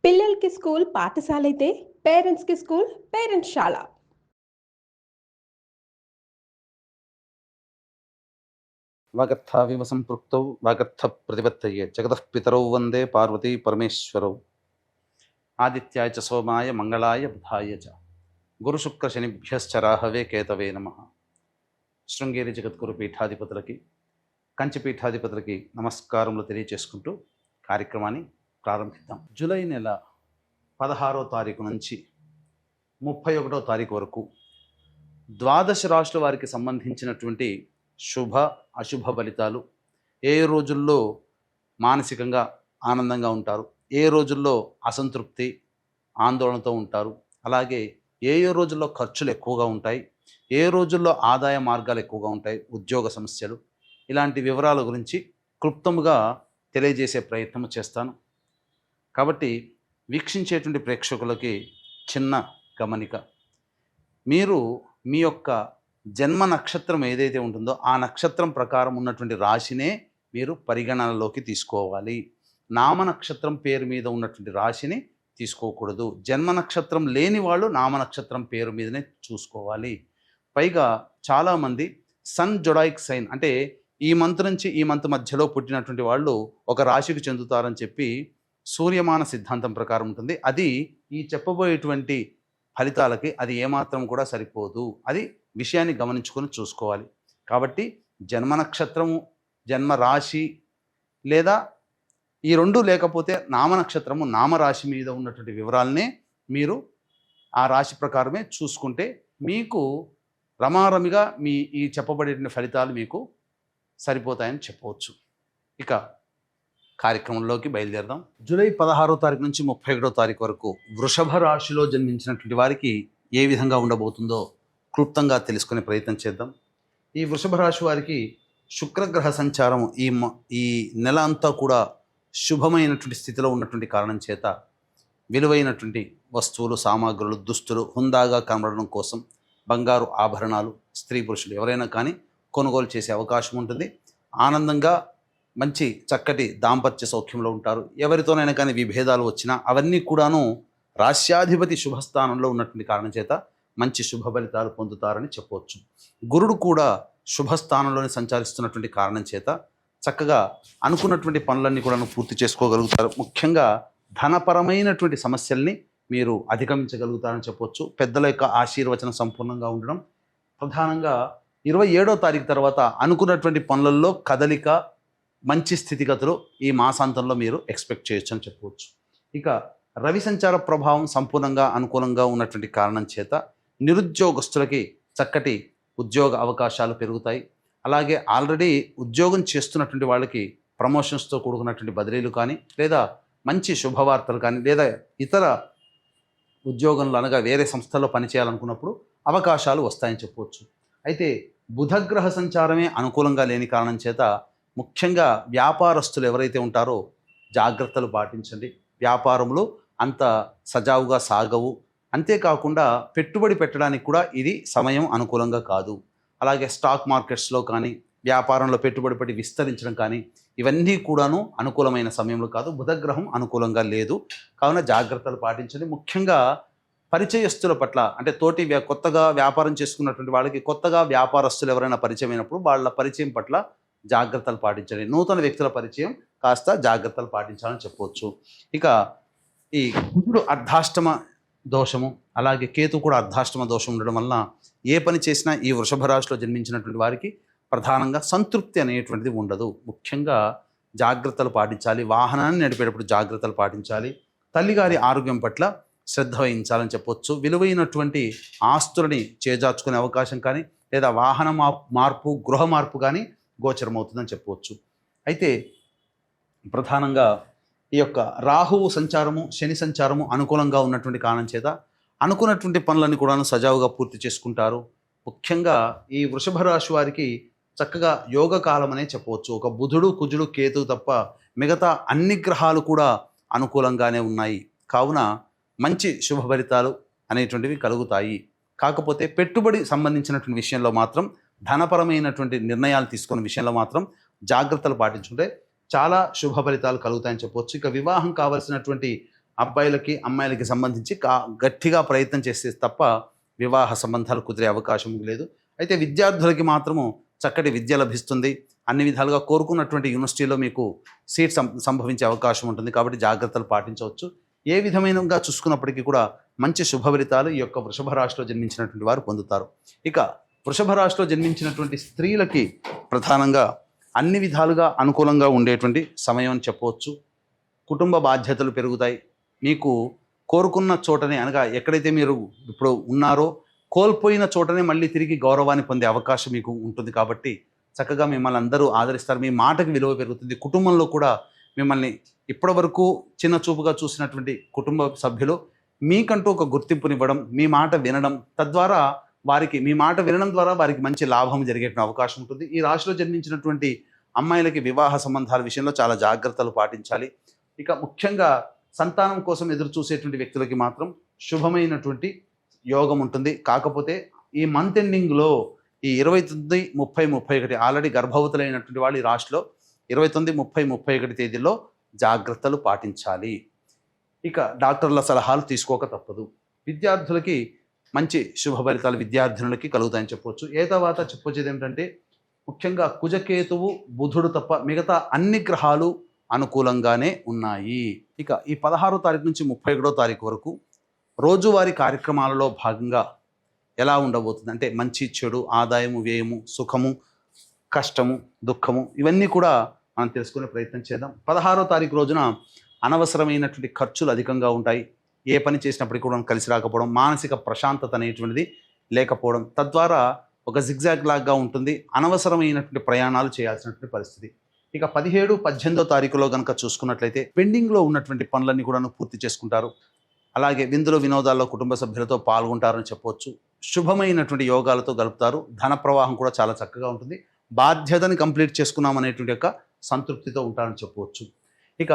పిల్లలకి స్కూల్ పాఠశాలైతే పేరెంట్స్‌కి స్కూల్ పేరెంట్స్‌శాల. వాగర్థావివ సంపృక్తౌ వాగర్థ ప్రతిపత్తయే జగతః పితరౌ వందే పార్వతీ పరమేశ్వరౌ. ఆదిత్యాయ చ సోమాయ మంగళాయ బుధాయ చ గురుశుక్ర శనిభ్యశ్చ రాహవే కేతవే నమః. శృంగేరి జగద్గురు పీఠాధిపతులకి, కంచి పీఠాధిపతులకి నమస్కారములు తెలియచేసుకుంటూ కార్యక్రమాన్ని ప్రారంభిద్దాం. జూలై నెల 16వ తారీఖు నుంచి 31వ తారీఖు వరకు ద్వాదశ రాశుల వారికి సంబంధించినటువంటి శుభ అశుభ ఫలితాలు, ఏ రోజుల్లో మానసికంగా ఆనందంగా ఉంటారు, ఏ రోజుల్లో అసంతృప్తి ఆందోళనతో ఉంటారు, అలాగే ఏ రోజుల్లో ఖర్చులు ఎక్కువగా ఉంటాయి, ఏ రోజుల్లో ఆదాయ మార్గాలు ఎక్కువగా ఉంటాయి, ఉద్యోగ సమస్యలు, ఇలాంటి వివరాల గురించి క్లుప్తముగా తెలియజేసే ప్రయత్నం చేస్తాను. కాబట్టి వీక్షించేటువంటి ప్రేక్షకులకి చిన్న గమనిక, మీరు మీ యొక్క జన్మ నక్షత్రం ఏదైతే ఉంటుందో ఆ నక్షత్రం ప్రకారం ఉన్నటువంటి రాశినే మీరు పరిగణనలోకి తీసుకోవాలి. నామ నక్షత్రం పేరు మీద ఉన్నటువంటి రాశిని తీసుకోకూడదు. జన్మ నక్షత్రం లేని వాళ్ళు నామ నక్షత్రం పేరు మీదనే చూసుకోవాలి. పైగా చాలామంది సన్ జొడాయిక్ సైన్ అంటే ఈ మంత్ నుంచి ఈ మంత్ మధ్యలో పుట్టినటువంటి వాళ్ళు ఒక రాశికి చెందుతారని చెప్పి సూర్యమాన సిద్ధాంతం ప్రకారం ఉంటుంది. అది ఈ చెప్పబోయేటువంటి ఫలితాలకి అది ఏమాత్రం కూడా సరిపోదు. అది విషయాన్ని గమనించుకొని చూసుకోవాలి. కాబట్టి జన్మ నక్షత్రము, జన్మ రాశి లేదా ఈ రెండు లేకపోతే నామ నక్షత్రము, నామరాశి మీద ఉన్నటువంటి వివరాలనే మీరు ఆ రాశి ప్రకారమే చూసుకుంటే మీకు రమారమిగా మీ ఈ చెప్పబడే ఫలితాలు మీకు సరిపోతాయని చెప్పవచ్చు. ఇక కార్యక్రమంలోకి బయలుదేరదాం. జూలై 16వ తారీఖు నుంచి 31వ తారీఖు వరకు వృషభ రాశిలో జన్మించినటువంటి వారికి ఏ విధంగా ఉండబోతుందో క్లుప్తంగా తెలుసుకునే ప్రయత్నం చేద్దాం. ఈ వృషభ రాశి వారికి శుక్రగ్రహ సంచారం ఈ నెల అంతా కూడా శుభమైనటువంటి స్థితిలో ఉన్నటువంటి కారణం చేత విలువైనటువంటి వస్తువులు, సామాగ్రులు, దుస్తులు హుందాగా కనబడడం కోసం బంగారు ఆభరణాలు స్త్రీ పురుషులు ఎవరైనా కానీ కొనుగోలు చేసే అవకాశం ఉంటుంది. ఆనందంగా మంచి చక్కటి దాంపత్య సౌఖ్యంలో ఉంటారు. ఎవరితోనైనా కానీ విభేదాలు వచ్చినా అవన్నీ కూడాను రాశ్యాధిపతి శుభస్థానంలో ఉన్నటువంటి కారణం చేత మంచి శుభ ఫలితాలు పొందుతారని చెప్పవచ్చు. గురుడు కూడా శుభస్థానంలోనే సంచరిస్తున్నటువంటి కారణం చేత చక్కగా అనుకున్నటువంటి పనులన్నీ కూడా పూర్తి చేసుకోగలుగుతారు. ముఖ్యంగా ధనపరమైనటువంటి సమస్యల్ని మీరు అధిగమించగలుగుతారని చెప్పవచ్చు. పెద్దల యొక్క ఆశీర్వచనం సంపూర్ణంగా ఉండడం, ప్రధానంగా 27వ తారీఖు తర్వాత అనుకున్నటువంటి పనులలో కదలిక, మంచి స్థితిగతులు ఈ మాసాంతంలో మీరు ఎక్స్పెక్ట్ చేయొచ్చు అని చెప్పవచ్చు. ఇక రవి సంచార ప్రభావం సంపూర్ణంగా అనుకూలంగా ఉన్నటువంటి కారణం చేత నిరుద్యోగస్తులకి చక్కటి ఉద్యోగ అవకాశాలు పెరుగుతాయి. అలాగే ఆల్రెడీ ఉద్యోగం చేస్తున్నటువంటి వాళ్ళకి ప్రమోషన్స్తో కూడుకున్నటువంటి బదిలీలు కానీ, లేదా మంచి శుభవార్తలు కానీ, లేదా ఇతర ఉద్యోగంలో అనగా వేరే సంస్థల్లో పనిచేయాలనుకున్నప్పుడు అవకాశాలు వస్తాయని చెప్పవచ్చు. అయితే బుధగ్రహ సంచారమే అనుకూలంగా లేని కారణం చేత ముఖ్యంగా వ్యాపారస్తులు ఎవరైతే ఉంటారో జాగ్రత్తలు పాటించండి. వ్యాపారములు అంత సజావుగా సాగవు. అంతేకాకుండా పెట్టుబడి పెట్టడానికి కూడా ఇది సమయం అనుకూలంగా కాదు. అలాగే స్టాక్ మార్కెట్స్లో కానీ, వ్యాపారంలో పెట్టుబడి పెట్టి విస్తరించడం కానీ ఇవన్నీ కూడాను అనుకూలమైన సమయంలో కాదు. బుధగ్రహం అనుకూలంగా లేదు. కావున జాగ్రత్తలు పాటించండి. ముఖ్యంగా పరిచయస్తుల పట్ల అంటే కొత్తగా వ్యాపారం చేసుకున్నటువంటి వాళ్ళకి కొత్తగా వ్యాపారస్తులు ఎవరైనా పరిచయం అయినప్పుడు వాళ్ళ పరిచయం పట్ల జాగ్రత్తలు పాటించండి. నూతన వ్యక్తుల పరిచయం కాస్త జాగ్రత్తలు పాటించాలని చెప్పవచ్చు. ఇక ఈ కుజుడు అర్ధాష్టమ దోషము, అలాగే కేతు కూడా అర్ధాష్టమ దోషం ఉండడం వలన ఏ పని చేసినా ఈ వృషభ రాశిలో జన్మించినటువంటి వారికి ప్రధానంగా సంతృప్తి అనేటువంటిది ఉండదు. ముఖ్యంగా జాగ్రత్తలు పాటించాలి. వాహనాన్ని నడిపేటప్పుడు జాగ్రత్తలు పాటించాలి. తల్లిగారి ఆరోగ్యం పట్ల శ్రద్ధ వహించాలని చెప్పవచ్చు. విలువైనటువంటి ఆస్తులని చేజార్చుకునే అవకాశం కానీ, లేదా వాహన మార్పు, గృహ మార్పు కానీ గోచరమవుతుందని చెప్పవచ్చు. అయితే ప్రధానంగా ఈ యొక్క రాహువు సంచారము, శని సంచారము అనుకూలంగా ఉన్నటువంటి కారణం చేత అనుకున్నటువంటి పనులన్నీ కూడా సజావుగా పూర్తి చేసుకుంటారు. ముఖ్యంగా ఈ వృషభ రాశి వారికి చక్కగా యోగ కాలం అనే చెప్పవచ్చు. ఒక బుధుడు, కుజుడు, కేతు తప్ప మిగతా అన్ని గ్రహాలు కూడా అనుకూలంగానే ఉన్నాయి. కావున మంచి శుభ ఫలితాలు అనేటువంటివి కలుగుతాయి. కాకపోతే పెట్టుబడి సంబంధించినటువంటి విషయంలో మాత్రం, ధనపరమైనటువంటి నిర్ణయాలు తీసుకునే విషయంలో మాత్రం జాగ్రత్తలు పాటించుకుంటే చాలా శుభ ఫలితాలు కలుగుతాయని చెప్పవచ్చు. ఇక వివాహం కావలసినటువంటి అబ్బాయిలకి అమ్మాయిలకి సంబంధించి గట్టిగా ప్రయత్నం చేస్తే తప్ప వివాహ సంబంధాలు కుదిరే అవకాశం లేదు. అయితే విద్యార్థులకి మాత్రము చక్కటి విద్య లభిస్తుంది. అన్ని విధాలుగా కోరుకున్నటువంటి యూనివర్సిటీలో మీకు సీట్ సంభవించే అవకాశం ఉంటుంది. కాబట్టి జాగ్రత్తలు పాటించవచ్చు. ఏ విధమైనగా చూసుకున్నప్పటికీ కూడా మంచి శుభ ఫలితాలు ఈ యొక్క వృషభ రాశిలో జన్మించినటువంటి వారు పొందుతారు. ఇక వృషభ రాశిలో జన్మించినటువంటి స్త్రీలకి ప్రధానంగా అన్ని విధాలుగా అనుకూలంగా ఉండేటువంటి సమయం అని చెప్పవచ్చు. కుటుంబ బాధ్యతలు పెరుగుతాయి. మీకు కోరుకున్న చోటనే, అనగా ఎక్కడైతే మీరు ఇప్పుడు ఉన్నారో కోల్పోయిన చోటనే మళ్ళీ తిరిగి గౌరవాన్ని పొందే అవకాశం మీకు ఉంటుంది. కాబట్టి చక్కగా మిమ్మల్ని అందరూ ఆదరిస్తారు. మీ మాటకి విలువ పెరుగుతుంది. కుటుంబంలో కూడా మిమ్మల్ని ఇప్పటి వరకు చిన్న చూపుగా చూసినటువంటి కుటుంబ సభ్యులు మీకంటూ ఒక గుర్తింపునివ్వడం, మీ మాట వినడం, తద్వారా వారికి మీ మాట వినడం ద్వారా వారికి మంచి లాభం జరిగే అవకాశం ఉంటుంది. ఈ రాశిలో జన్మించినటువంటి అమ్మాయిలకి వివాహ సంబంధాల విషయంలో చాలా జాగ్రత్తలు పాటించాలి. ఇక ముఖ్యంగా సంతానం కోసం ఎదురు చూసేటువంటి వ్యక్తులకి మాత్రం శుభమైనటువంటి యోగం ఉంటుంది. కాకపోతే ఈ మంత్ ఎండింగ్లో ఈ 29, 30, 31 ఆల్రెడీ గర్భవతులైనటువంటి వాళ్ళు ఈ రాశిలో 29, 30, 31 తేదీల్లో జాగ్రత్తలు పాటించాలి. ఇక డాక్టర్ల సలహాలు తీసుకోక తప్పదు. విద్యార్థులకి మంచి శుభ ఫలితాలు విద్యార్థినులకి కలుగుతాయని చెప్పవచ్చు. తర్వాత చెప్పొచ్చేది ఏమిటంటే ముఖ్యంగా కుజకేతువు, బుధుడు తప్ప మిగతా అన్ని గ్రహాలు అనుకూలంగానే ఉన్నాయి. ఇక ఈ 16వ తారీఖు నుంచి 31వ తారీఖు వరకు రోజువారీ కార్యక్రమాలలో భాగంగా ఎలా ఉండబోతుంది అంటే మంచి చెడు, ఆదాయము, వ్యయము, సుఖము, కష్టము, దుఃఖము, ఇవన్నీ కూడా మనం తెలుసుకునే ప్రయత్నం చేద్దాం. 16వ తారీఖు రోజున అనవసరమైనటువంటి ఖర్చులు అధికంగా ఉంటాయి. ఏ పని చేసినప్పటికీ కూడా కలిసి రాకపోవడం, మానసిక ప్రశాంతత అనేటువంటిది లేకపోవడం, తద్వారా ఒక జిగ్జాగ్ లాగా ఉంటుంది. అనవసరమైనటువంటి ప్రయాణాలు చేయాల్సినటువంటి పరిస్థితి. ఇక 17, 18వ తారీఖులో కనుక చూసుకున్నట్లయితే పెండింగ్లో ఉన్నటువంటి పనులన్నీ కూడా పూర్తి చేసుకుంటారు. అలాగే విందులు వినోదాల్లో కుటుంబ సభ్యులతో పాల్గొంటారని చెప్పవచ్చు. శుభమైనటువంటి యోగాలతో గలుపుతారు. ధన ప్రవాహం కూడా చాలా చక్కగా ఉంటుంది. బాధ్యతని కంప్లీట్ చేసుకున్నామనేటువంటి యొక్క సంతృప్తితో ఉంటారని చెప్పవచ్చు. ఇక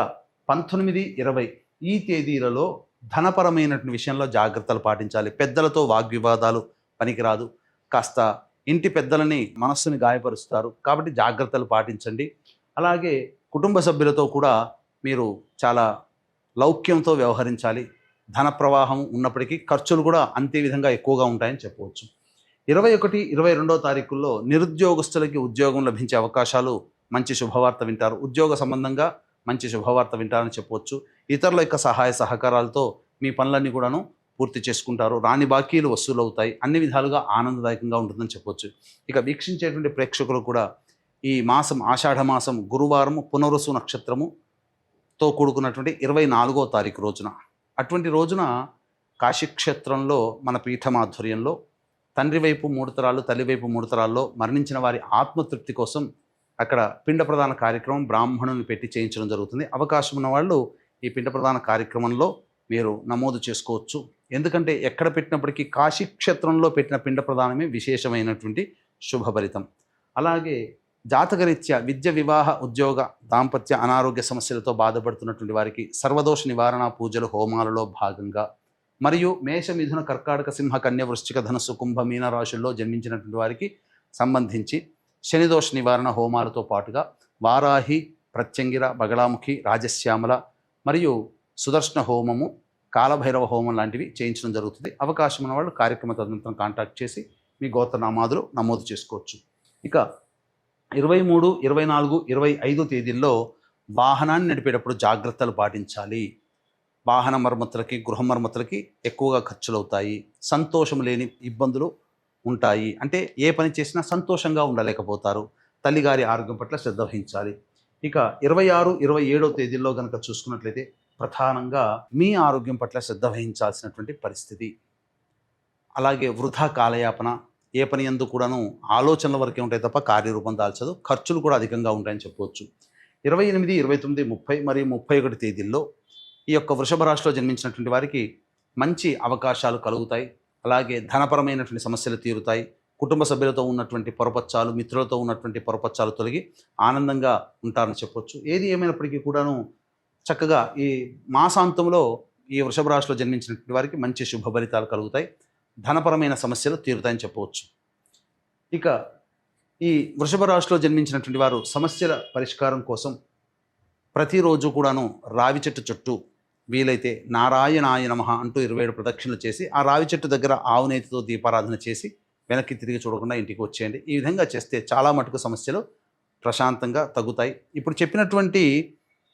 19, 20 ఈ తేదీలలో ధనపరమైనటువంటి విషయంలో జాగ్రత్తలు పాటించాలి. పెద్దలతో వాగ్వివాదాలు పనికిరాదు. కాస్త ఇంటి పెద్దలని మనస్సుని గాయపరుస్తారు. కాబట్టి జాగ్రత్తలు పాటించండి. అలాగే కుటుంబ సభ్యులతో కూడా మీరు చాలా లౌక్యంతో వ్యవహరించాలి. ధన ప్రవాహం ఉన్నప్పటికీ ఖర్చులు కూడా అంతే విధంగా ఎక్కువగా ఉంటాయని చెప్పవచ్చు. 21, 22వ తారీఖుల్లో నిరుద్యోగస్తులకి ఉద్యోగం లభించే అవకాశాలు, మంచి శుభవార్త వింటారు. ఉద్యోగ సంబంధంగా మంచి శుభవార్త వింటారని చెప్పవచ్చు. ఇతరుల యొక్క సహాయ సహకారాలతో మీ పనులన్నీ కూడాను పూర్తి చేసుకుంటారు. రాని బాకీలు వసూలవుతాయి. అన్ని విధాలుగా ఆనందదాయకంగా ఉంటుందని చెప్పవచ్చు. ఇక వీక్షించేటువంటి ప్రేక్షకులు కూడా ఈ మాసం ఆషాఢ మాసం గురువారము పునరుసు నక్షత్రముతో కూడుకున్నటువంటి 24వ తారీఖు రోజున, అటువంటి రోజున కాశీక్షేత్రంలో మన పీఠమాధ్వర్యంలో తండ్రి వైపు 3 తరాలు, తల్లి వైపు 3 తరాల్లో మరణించిన వారి ఆత్మతృప్తి కోసం అక్కడ పిండ ప్రదాన కార్యక్రమం బ్రాహ్మణుని పెట్టి చేయించడం జరుగుతుంది. అవకాశం ఉన్న వాళ్ళు ఈ పిండ ప్రదాన కార్యక్రమంలో మీరు నమోదు చేసుకోవచ్చు. ఎందుకంటే ఎక్కడ పెట్టినప్పటికీ కాశీక్షేత్రంలో పెట్టిన పిండ ప్రదానమే విశేషమైనటువంటి శుభఫలితం. అలాగే జాతకరీత్యా విద్య, వివాహ, ఉద్యోగ, దాంపత్య, అనారోగ్య సమస్యలతో బాధపడుతున్నటువంటి వారికి సర్వదోష నివారణ పూజలు హోమాలలో భాగంగా, మరియు మేష, మిథున, కర్కాటక, సింహ, కన్య, వృశ్చిక, ధనస్సు, కుంభ, మీన రాశుల్లో జన్మించినటువంటి వారికి సంబంధించి శనిదోష నివారణ హోమాలతో పాటుగా వారాహి, ప్రత్యంగిర, బగళాముఖి, రాజశ్యామల మరియు సుదర్శన హోమము, కాలభైరవ హోమం లాంటివి చేయించడం జరుగుతుంది. అవకాశం ఉన్న వాళ్ళు కార్యక్రమ తదనంతరం కాంటాక్ట్ చేసి మీ గోత్రనామాదులు నమోదు చేసుకోవచ్చు. ఇక 23, 24, 25 తేదీల్లో వాహనాన్ని నడిపేటప్పుడు జాగ్రత్తలు పాటించాలి. వాహన మరమ్మతులకి, గృహ మరమ్మతులకి ఎక్కువగా ఖర్చులు అవుతాయి. సంతోషం లేని ఇబ్బందులు ఉంటాయి. అంటే ఏ పని చేసినా సంతోషంగా ఉండలేకపోతారు. తల్లిగారి ఆరోగ్యం పట్ల శ్రద్ధ వహించాలి. ఇక 26, 27వ తేదీల్లో కనుక చూసుకున్నట్లయితే ప్రధానంగా మీ ఆరోగ్యం పట్ల శ్రద్ధ వహించాల్సినటువంటి పరిస్థితి. అలాగే వృధా కాలయాపన, ఏ పని యందు కూడాను ఆలోచనల వరకే ఉంటాయి తప్ప కార్యరూపం దాల్చదు. ఖర్చులు కూడా అధికంగా ఉంటాయని చెప్పవచ్చు. 28, 29, 30 మరియు 31 తేదీల్లో ఈ యొక్క వృషభ రాశిలో జన్మించినటువంటి వారికి మంచి అవకాశాలు కలుగుతాయి. అలాగే ధనపరమైనటువంటి సమస్యలు తీరుతాయి. కుటుంబ సభ్యులతో ఉన్నటువంటి పొరపచ్చాలు, మిత్రులతో ఉన్నటువంటి పొరపచ్చాలు తొలగి ఆనందంగా ఉంటారని చెప్పొచ్చు. ఏది ఏమైనప్పటికీ కూడాను చక్కగా ఈ మాసాంతంలో ఈ వృషభ రాశిలో జన్మించినటువంటి వారికి మంచి శుభ ఫలితాలు కలుగుతాయి. ధనపరమైన సమస్యలు తీరుతాయని చెప్పవచ్చు. ఇక ఈ వృషభ రాశిలో జన్మించినటువంటి వారు సమస్యల పరిష్కారం కోసం ప్రతిరోజు కూడాను రావి చెట్టు చుట్టూ వీలైతే నారాయణాయ నమః అంటూ 27 ప్రదక్షిణలు చేసి ఆ రావి చెట్టు దగ్గర ఆవు నేతితో దీపారాధన చేసి వెనక్కి తిరిగి చూడకుండా ఇంటికి వచ్చేయండి. ఈ విధంగా చేస్తే చాలా మటుకు సమస్యలు ప్రశాంతంగా తగ్గుతాయి. ఇప్పుడు చెప్పినటువంటి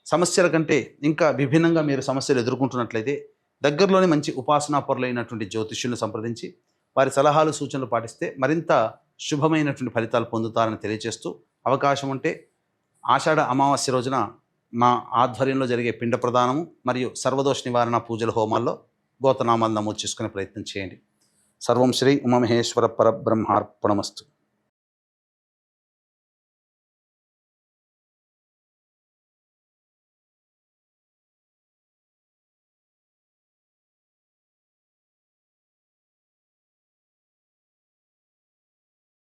సమస్యల కంటే ఇంకా విభిన్నంగా మీరు సమస్యలు ఎదుర్కొంటున్నట్లయితే దగ్గరలోని మంచి ఉపాసనా పరులైనటువంటి జ్యోతిష్యులను సంప్రదించి వారి సలహాలు సూచనలు పాటిస్తే మరింత శుభమైనటువంటి ఫలితాలు పొందుతారని తెలియజేస్తూ, అవకాశం ఉంటే ఆషాఢ అమావాస్య రోజున మా ఆధ్వర్యంలో జరిగే పిండ ప్రదానము మరియు సర్వదోష నివారణ పూజల హోమాల్లో గోతనామాలు నమోదు చేసుకునే ప్రయత్నం చేయండి. సర్వం శ్రీ ఉమామహేశ్వర పరబ్రహ్మార్పణమస్తు.